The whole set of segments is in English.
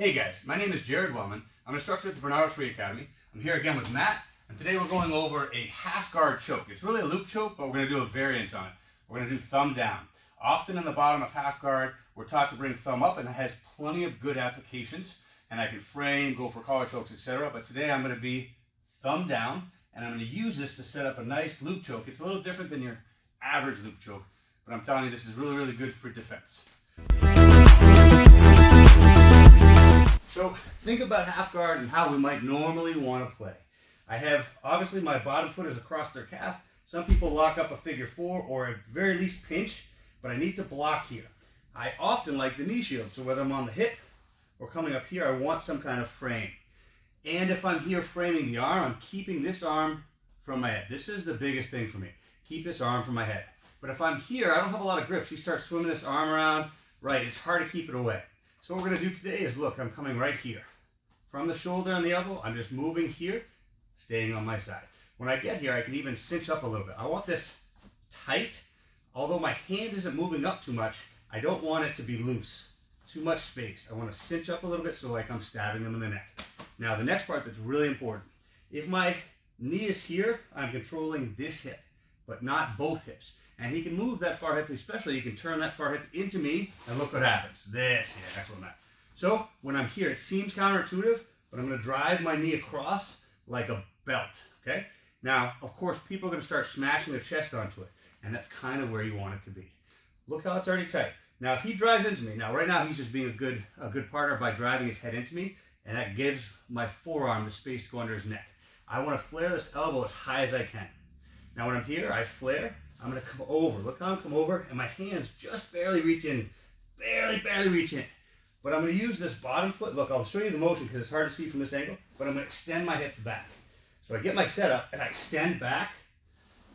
Hey guys, my name is Jared Wellman. I'm an instructor at the Bernardo Free Academy. I'm here again with Matt, and today we're going over a half guard choke. It's really a loop choke, but we're going to do a variant on it. We're going to do thumb down. Often in the bottom of half guard, we're taught to bring thumb up, and it has plenty of good applications, and I can frame, go for collar chokes, etc. But today I'm going to be thumb down, and I'm going to use this to set up a nice loop choke. It's a little different than your average loop choke, but I'm telling you this is really, really good for defense. So think about half guard and how we might normally want to play. I have, obviously my bottom foot is across their calf. Some people lock up a figure four or at very least pinch, but I need to block here. I often like the knee shield, so whether I'm on the hip or coming up here, I want some kind of frame. And if I'm here framing the arm, I'm keeping this arm from my head. This is the biggest thing for me. Keep this arm from my head. But if I'm here, I don't have a lot of grip. She starts swimming this arm around, right, it's hard to keep it away. So what we're going to do today is, look, I'm coming right here. From the shoulder and the elbow, I'm just moving here, staying on my side. When I get here, I can even cinch up a little bit. I want this tight. Although my hand isn't moving up too much, I don't want it to be loose. Too much space. I want to cinch up a little bit so like I'm stabbing them in the neck. Now the next part that's really important. If my knee is here, I'm controlling this hip, but not both hips. And he can move that far hip, especially you can turn that far hip into me, and look what happens. This, yeah, that's what I'm at. So when I'm here, it seems counterintuitive, but I'm going to drive my knee across like a belt, okay? Now, of course, people are going to start smashing their chest onto it, and that's kind of where you want it to be. Look how it's already tight. Now, if he drives into me, now right now he's just being a good partner by driving his head into me, and that gives my forearm the space to go under his neck. I want to flare this elbow as high as I can. Now when I'm here, I flare. I'm going to come over. Look how I'm come over, and my hands just barely reach in. Barely reach in. But I'm going to use this bottom foot. Look, I'll show you the motion because it's hard to see from this angle, but I'm going to extend my hips back. So I get my setup, and I extend back,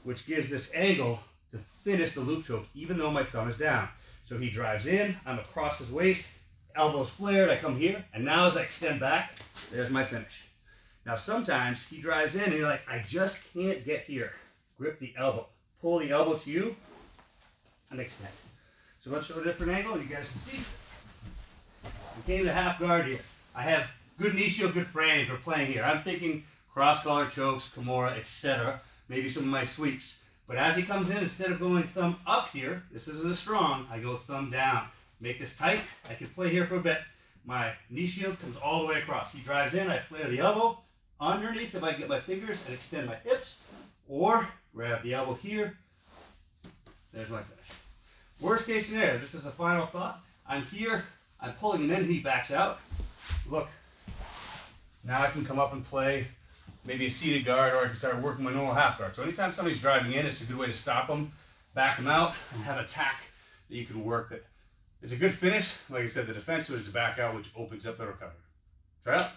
which gives this angle to finish the loop choke, even though my thumb is down. So he drives in, I'm across his waist, elbows flared, I come here, and now as I extend back, there's my finish. Now sometimes he drives in, and you're like, I just can't get here. Grip the elbow. Pull the elbow to you and extend. So let's show a different angle and you guys can see. We came to half guard here. I have good knee shield, good frame for playing here. I'm thinking cross collar chokes, Kimura, etc. Maybe some of my sweeps. But as he comes in, instead of going thumb up here, this isn't as strong, I go thumb down. Make this tight. I can play here for a bit. My knee shield comes all the way across. He drives in, I flare the elbow. Underneath, if I can get my fingers and extend my hips, or grab the elbow here, there's my finish. Worst case scenario, just as a final thought, I'm here, I'm pulling him in, he backs out. Look, now I can come up and play maybe a seated guard, or I can start working my normal half guard. So anytime somebody's driving in, it's a good way to stop them, back them out, and have a tack that you can work that. It's a good finish. Like I said, the defense is to back out, which opens up the recovery. Try it out.